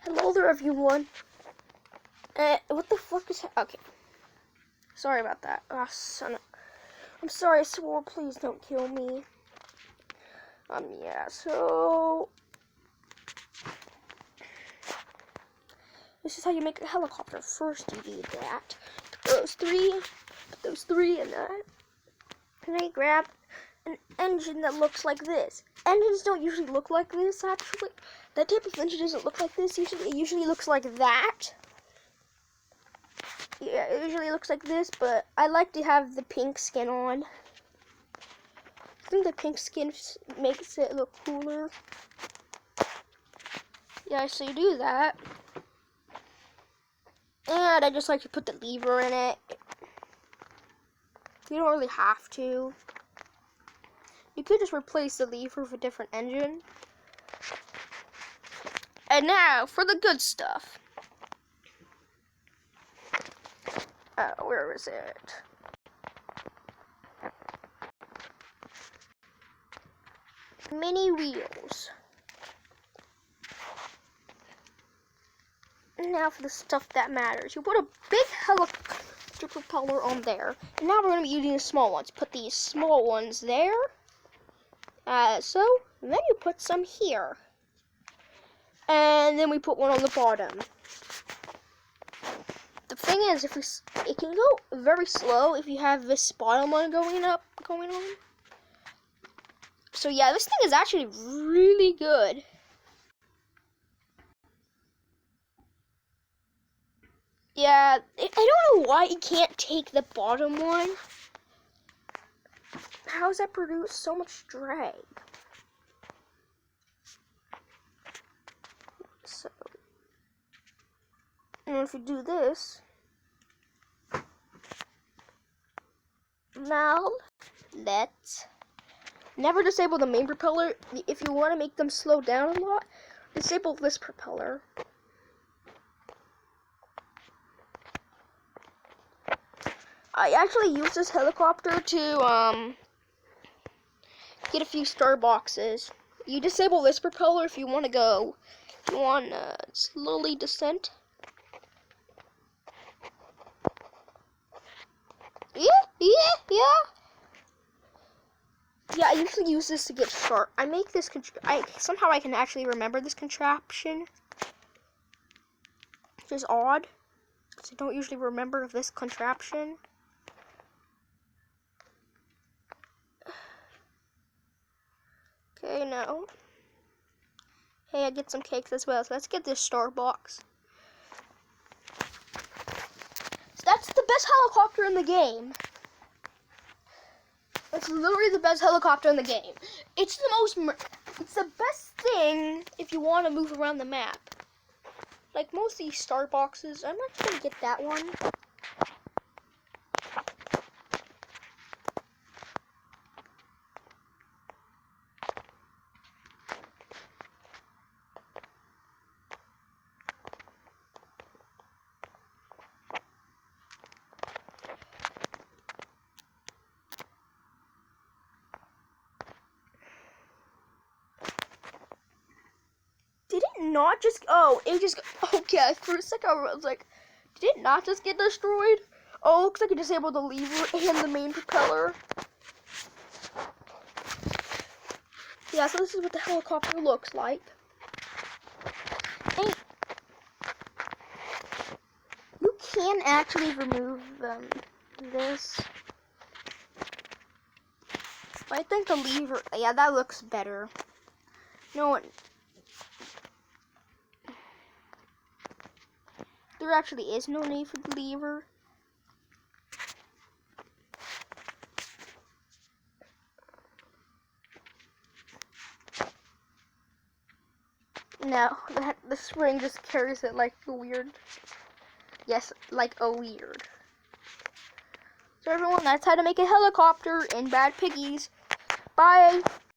Hello there, everyone. What the fuck is okay? Sorry about that. Oh, son of... I'm sorry, I swore. Please don't kill me. Yeah. So this is how you make a helicopter. First, you do that. Put those three in that. And then grab an engine that looks like this. Engines don't usually look like this, actually. That type of engine doesn't look like this. It usually looks like that. Yeah, it usually looks like this, but I like to have the pink skin on. I think the pink skin makes it look cooler. Yeah, so you do that. And I just like to put the lever in it. You don't really have to. You could just replace the lever with a different engine. And now for the good stuff. Where is it? Mini wheels. Now for the stuff that matters. You put a big helicopter propeller on there. And now we're going to be using the small ones. Put these small ones there. So. And then you put some here. And then we put one on the bottom. The thing is, it can go very slow if you have this bottom one going on. So yeah, this thing is actually really good. Yeah, I don't know why it can't take the bottom one. How does that produce so much drag? So, and if you do this, now let's never disable the main propeller. If you want to make them slow down a lot, disable this propeller. I actually use this helicopter to get a few star boxes. You disable this propeller if you want to go. If you want slowly descent. Yeah. Yeah, I usually use this to get sharp. I make this. Somehow I can actually remember this contraption, which is odd, because I don't usually remember this contraption. Okay, now. Hey, I get some cakes as well. So let's get this star box. So that's the best helicopter in the game. It's literally the best helicopter in the game. It's the best thing if you want to move around the map. Like most of these star boxes, I'm not gonna get that one. Did it not just, okay, for a second I was like, did it not just get destroyed? Oh, looks like it disabled the lever and the main propeller. Yeah, so this is what the helicopter looks like. And you can actually remove this. But I think the lever, yeah, that looks better. No, there actually is no need for the lever. No, the spring just carries it like a weird. Yes, like a weird. So everyone, that's how to make a helicopter in Bad Piggies. Bye.